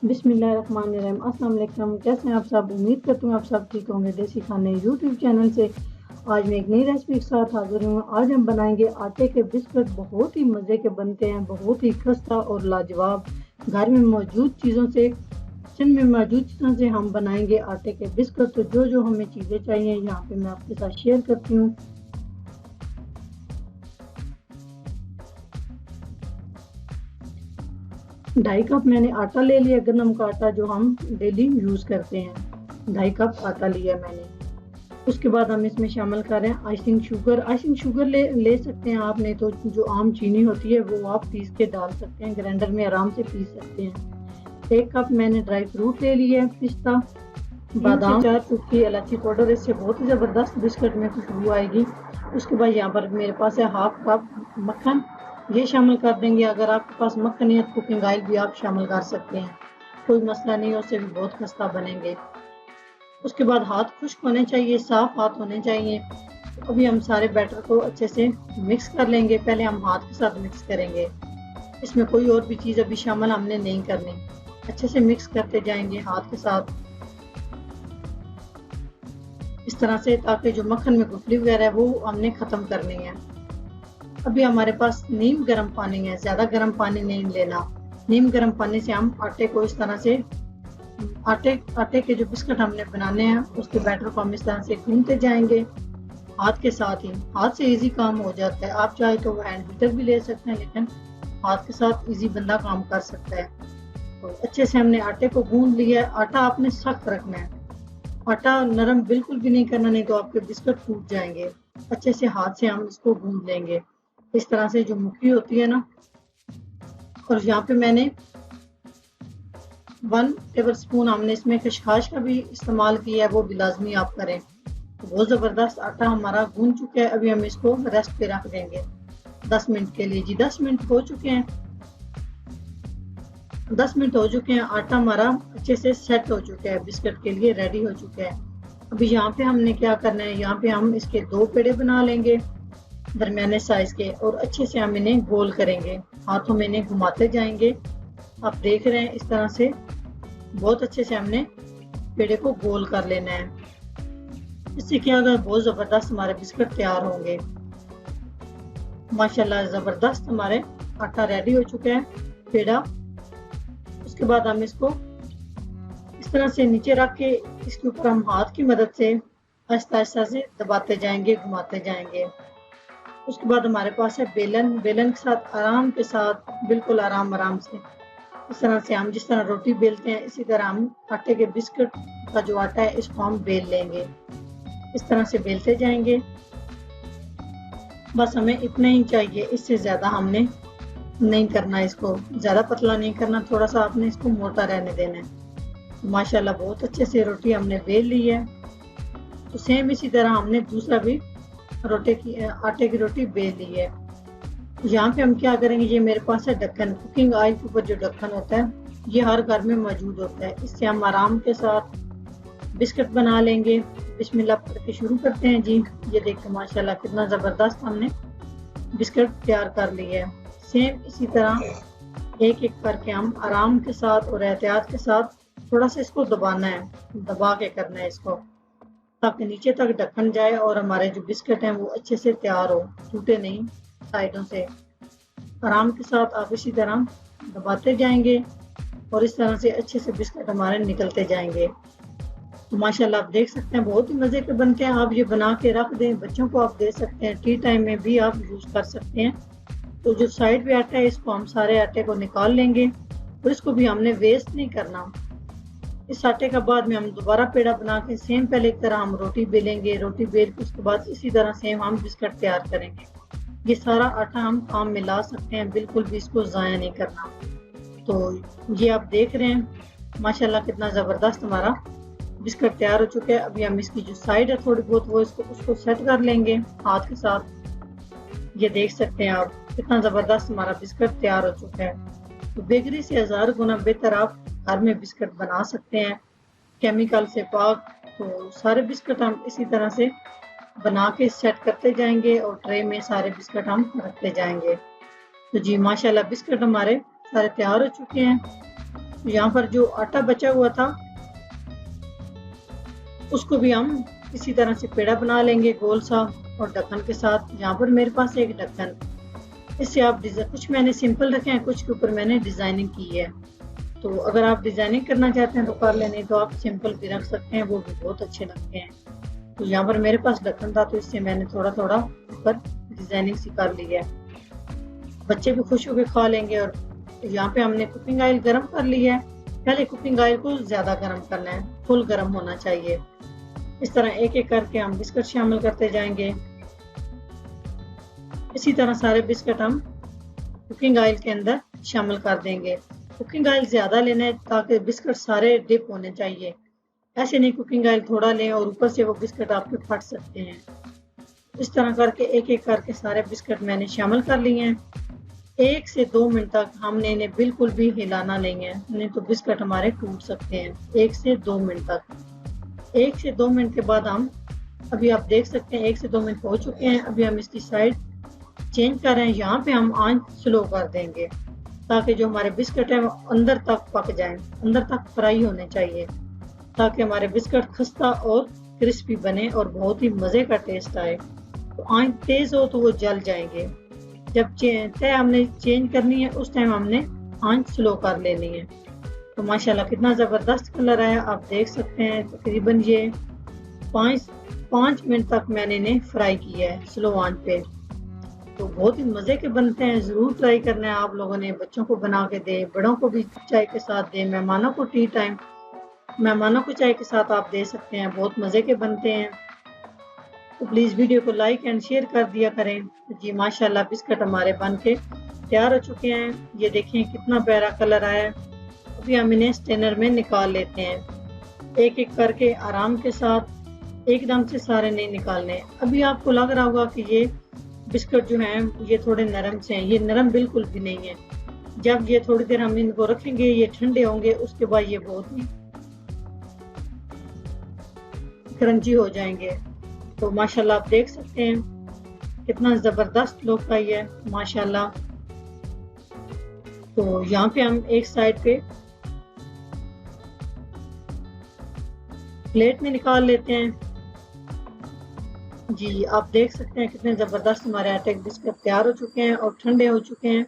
बिस्मिल्लाहिर्रहमानिर्रहीम। अस्सलाम वालेकुम। कैसे हैं आप सब? उम्मीद करती हूँ आप सब ठीक होंगे। देसी खाने यूट्यूब चैनल से आज मैं एक नई रेसिपी के साथ हाजिर हूँ। आज हम बनाएंगे आटे के बिस्कुट। बहुत ही मज़े के बनते हैं, बहुत ही खस्ता और लाजवाब। घर में मौजूद चीज़ों से किचन में मौजूद चीज़ों से हम बनाएंगे आटे के बिस्कुट। तो जो जो हमें चीज़ें चाहिए यहाँ पे मैं आपके साथ शेयर करती हूँ। 2.5 कप मैंने आटा ले लिया, गंदम का आटा जो हम डेली यूज़ करते हैं। 2.5 कप आटा लिया मैंने। उसके बाद हम इसमें शामिल कर रहे हैं आइसिंग शुगर। आइसिंग शुगर ले सकते हैं आप, नहीं तो जो आम चीनी होती है वो आप पीस के डाल सकते हैं, ग्राइंडर में आराम से पीस सकते हैं। 1 कप मैंने ड्राई फ्रूट ले लिए, पिस्ता, बादाम, 4 चुटकी इलायची पाउडर। इससे बहुत ही ज़बरदस्त बिस्कुट में खुशबू आएगी। उसके बाद यहाँ पर मेरे पास है 1/2 कप मक्खन, ये शामिल कर देंगे। अगर आपके पास मक्खन या कुकिंग ऑयल भी आप शामिल कर सकते हैं, कोई मसला नहीं है, उससे भी बहुत खस्ता बनेंगे। उसके बाद हाथ खुश्क होने चाहिए, साफ हाथ होने चाहिए। अभी हम सारे बैटर को अच्छे से मिक्स कर लेंगे। पहले हम हाथ के साथ मिक्स करेंगे, इसमें कोई और भी चीज़ अभी शामिल हमने नहीं करनी। अच्छे से मिक्स करते जाएंगे हाथ के साथ इस तरह से, ताकि जो मक्खन में गुठली वगैरह है वो हमने ख़त्म करनी है। अभी हमारे पास नीम गर्म पानी है, ज़्यादा गर्म पानी नहीं लेना। नीम गर्म पानी से हम आटे को इस तरह से, आटे के जो बिस्कुट हमने बनाने हैं उसके बैटर को हम इस तरह से गूंथते जाएंगे हाथ के साथ ही। हाथ से इजी काम हो जाता है। आप चाहे तो हैंड बीटर भी ले सकते हैं, लेकिन हाथ के साथ इजी बंदा काम कर सकता है। तो अच्छे से हमने आटे को गूंथ लिया है। आटा आपने सख्त रखना है, आटा नरम बिल्कुल भी नहीं करना, नहीं तो आपके बिस्कुट टूट जाएंगे। अच्छे से हाथ से हम इसको गूंथ लेंगे इस तरह से, जो मुट्ठी होती है ना। और यहाँ पे मैंने 1 टेबल स्पून हमने इसमें खसखस का भी इस्तेमाल किया है, वो भी लाजमी आप करें। तो बहुत ज़बरदस्त आटा हमारा गूंथ चुका है। अभी हम इसको रेस्ट पे रख देंगे 10 मिनट के लिए। जी 10 मिनट हो चुके हैं, 10 मिनट हो चुके हैं। आटा हमारा अच्छे से सेट हो चुका है, बिस्कुट के लिए रेडी हो चुका है। अभी यहाँ पे हमने क्या करना है, यहाँ पे हम इसके 2 पेड़े बना लेंगे दरमियाने साइज के, और अच्छे से हम इन्हें गोल करेंगे। हाथों में इन्हें घुमाते जाएंगे। आप देख रहे हैं इस तरह से बहुत अच्छे से हमने पेड़े को गोल कर लेना है। इससे क्या होगा, बहुत ज़बरदस्त हमारे बिस्कुट तैयार होंगे। माशाल्लाह ज़बरदस्त हमारे आटा रेडी हो चुका है, पेड़ा। उसके बाद हम इसको इस तरह से नीचे रख के इसके ऊपर हम हाथ की मदद से आहिस्ता आहिस्ता से दबाते जाएंगे, घुमाते जाएंगे। उसके बाद हमारे पास है बेलन। बेलन के साथ आराम के साथ, बिल्कुल आराम आराम से, इस तरह से हम जिस तरह रोटी बेलते हैं इसी तरह हम आटे के बिस्कुट का जो आटा है इसको हम बेल लेंगे। इस तरह से बेलते जाएंगे। बस हमें इतना ही चाहिए, इससे ज़्यादा हमने नहीं करना, इसको ज़्यादा पतला नहीं करना, थोड़ा सा आपने इसको मोटा रहने देना है। माशाल्लाह बहुत अच्छे से रोटी हमने बेल ली है। तो सेम इसी तरह हमने दूसरा भी आटे की रोटी बेल ली है। यहाँ पे हम क्या करेंगे, ये मेरे पास है ढक्कन। कुकिंग ऑयल के ऊपर जो ढक्कन होता है ये हर घर में मौजूद होता है। इससे हम आराम के साथ बिस्कुट बना लेंगे। बिस्मिल्लाह पढ़ के शुरू करते हैं जी। ये देखिए माशाल्लाह कितना ज़बरदस्त हमने बिस्कुट तैयार कर लिए है। सेम इसी तरह एक एक करके हम आराम के साथ और एहतियात के साथ थोड़ा सा इसको दबाना है, दबा के करना है इसको, ताकि नीचे तक ढक्कन जाए और हमारे जो बिस्कुट हैं वो अच्छे से तैयार हो, टूटे नहीं साइडों से। आराम के साथ आप इसी तरह दबाते जाएंगे और इस तरह से अच्छे से बिस्कुट हमारे निकलते जाएंगे। तो माशाल्लाह आप देख सकते हैं बहुत ही मज़े के बनते हैं। आप ये बना के रख दें, बच्चों को आप दे सकते हैं, टी टाइम में भी आप यूज़ कर सकते हैं। तो जो साइड पे आटा है इसको हम सारे आटे को निकाल लेंगे और इसको भी हमने वेस्ट नहीं करना। इस आटे का बाद में हम दोबारा पेड़ा बना के सेम पहले एक तरह हम रोटी बेलेंगे। रोटी बेल के उसके बाद इसी तरह सेम हम बिस्कुट तैयार करेंगे। ये सारा आटा हम काम में ला सकते हैं, बिल्कुल भी इसको ज़ाया नहीं करना। तो ये आप देख रहे हैं माशाल्लाह कितना ज़बरदस्त हमारा बिस्कुट तैयार हो चुका है। अभी हम इसकी जो साइड है थोड़ी बहुत वो उसको सेट कर लेंगे हाथ के साथ। ये देख सकते हैं आप कितना ज़बरदस्त हमारा बिस्कुट तैयार हो चुका है। तो बेकरी से 1000 गुना बेहतर आप घर में बिस्कुट बना सकते हैं, केमिकल से पाक। तो सारे बिस्कुट हम इसी तरह से बना के सेट करते जाएंगे और ट्रे में सारे बिस्कुट हम रखते जाएंगे। तो जी माशाल्लाह बिस्कुट हमारे सारे तैयार हो चुके हैं। यहाँ पर जो आटा बचा हुआ था उसको भी हम इसी तरह से पेड़ा बना लेंगे गोल सा और ढक्कन के साथ। यहाँ पर मेरे पास एक ढक्कन, इससे आप कुछ मैंने सिंपल रखे हैं, कुछ के ऊपर मैंने डिजाइनिंग की है। तो अगर आप डिजाइनिंग करना चाहते हैं तो कर लेने, तो आप सिंपल भी रख सकते हैं, वो भी बहुत अच्छे लगते हैं। तो यहाँ पर मेरे पास ढक्कन था तो इससे मैंने थोड़ा थोड़ा ऊपर डिजाइनिंग सी कर ली है। बच्चे भी खुश होकर खा लेंगे। और यहाँ पे हमने कुकिंग ऑयल गर्म कर लिया है। पहले कुकिंग ऑयल को ज्यादा गर्म करना है, फुल गर्म होना चाहिए। इस तरह एक एक करके हम बिस्किट शामिल करते जाएंगे। इसी तरह सारे बिस्किट हम कुकिंग ऑयल के अंदर शामिल कर देंगे। कुकिंग ऑयल ज्यादा लेना है ताकि बिस्किट सारे डिप होने चाहिए। ऐसे नहीं कुकिंग ऑयल थोड़ा लें और ऊपर से वो बिस्किट आपके फट सकते हैं। इस तरह करके एक एक करके सारे बिस्किट मैंने शामिल कर लिए हैं। 1 से 2 मिनट तक हमने इन्हें बिल्कुल भी हिलाना नहीं है, नहीं तो बिस्किट हमारे टूट सकते हैं। 1 से 2 मिनट तक। 1 से 2 मिनट के बाद हम, अभी आप देख सकते हैं 1 से 2 मिनट हो चुके हैं। अभी हम इसकी साइड चेंज कर रहे हैं। यहाँ पे हम आंच स्लो कर देंगे ताकि जो हमारे बिस्किट है वो अंदर तक पक जाएं, अंदर तक फ्राई होने चाहिए, ताकि हमारे बिस्किट खस्ता और क्रिस्पी बने और बहुत ही मजे का टेस्ट आए। तो आंच तेज हो तो वो जल जाएंगे। जब तय हमने चेंज करनी है उस टाइम हमने आंच स्लो कर लेनी है। तो माशाल्लाह कितना जबरदस्त कलर आया, आप देख सकते हैं। तकरीबन ये 5 मिनट तक मैंने इन्हें फ्राई किया है स्लो आंच पे। तो बहुत ही मजे के बनते हैं, जरूर ट्राई करना है आप लोगों ने। बच्चों को बना के दे, बड़ों को भी चाय के साथ दे, मेहमानों को टी टाइम मेहमानों को चाय के साथ आप दे सकते हैं, बहुत मजे के बनते हैं। तो प्लीज वीडियो को लाइक एंड शेयर कर दिया करें। तो जी माशाल्लाह बिस्किट हमारे बन के तैयार हो चुके हैं। ये देखें कितना प्यारा कलर आया है। अभी हम इन्हें स्टेनर में निकाल लेते हैं, एक एक करके आराम के साथ, एकदम से सारे नहीं निकालने। अभी आपको लग रहा होगा कि ये बिस्किट जो हैं ये थोड़े नरम से हैं, ये नरम बिल्कुल भी नहीं है। जब ये थोड़ी देर हम इनको रखेंगे, ये ठंडे होंगे, उसके बाद ये बहुत ही क्रंची हो जाएंगे। तो माशाल्लाह आप देख सकते हैं कितना जबरदस्त लुक का ये है माशाल्लाह। तो यहाँ पे हम एक साइड पे प्लेट में निकाल लेते हैं। जी आप देख सकते हैं कितने जबरदस्त हमारे आटे के बिस्किट तैयार हो चुके हैं और ठंडे हो चुके हैं।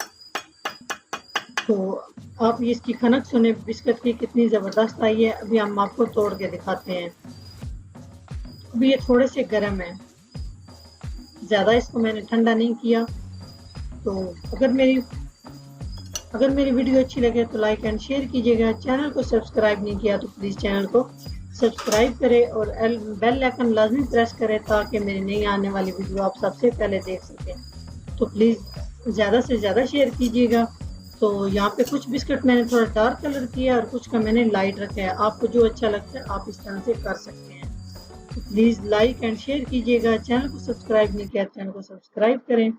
तो आप इसकी खनक सुने बिस्किट की कितनी जबरदस्त आई है। अभी हम आपको तोड़ के दिखाते हैं। अभी ये थोड़े से गर्म है, ज्यादा इसको मैंने ठंडा नहीं किया। तो अगर मेरी वीडियो अच्छी लगे तो लाइक एंड शेयर कीजिएगा। चैनल को सब्सक्राइब नहीं किया तो प्लीज चैनल को सब्सक्राइब करें और बेल आइकन लाजमी प्रेस करें ताकि मेरी नई आने वाली वीडियो आप सबसे पहले देख सकें। तो प्लीज़ ज़्यादा से ज़्यादा शेयर कीजिएगा। तो यहाँ पे कुछ बिस्किट मैंने थोड़ा डार्क कलर किया और कुछ का मैंने लाइट रखा है। आपको जो अच्छा लगता है आप इस तरह से कर सकते हैं। तो प्लीज़ लाइक एंड शेयर कीजिएगा। चैनल को सब्सक्राइब नहीं किया, चैनल को सब्सक्राइब करें।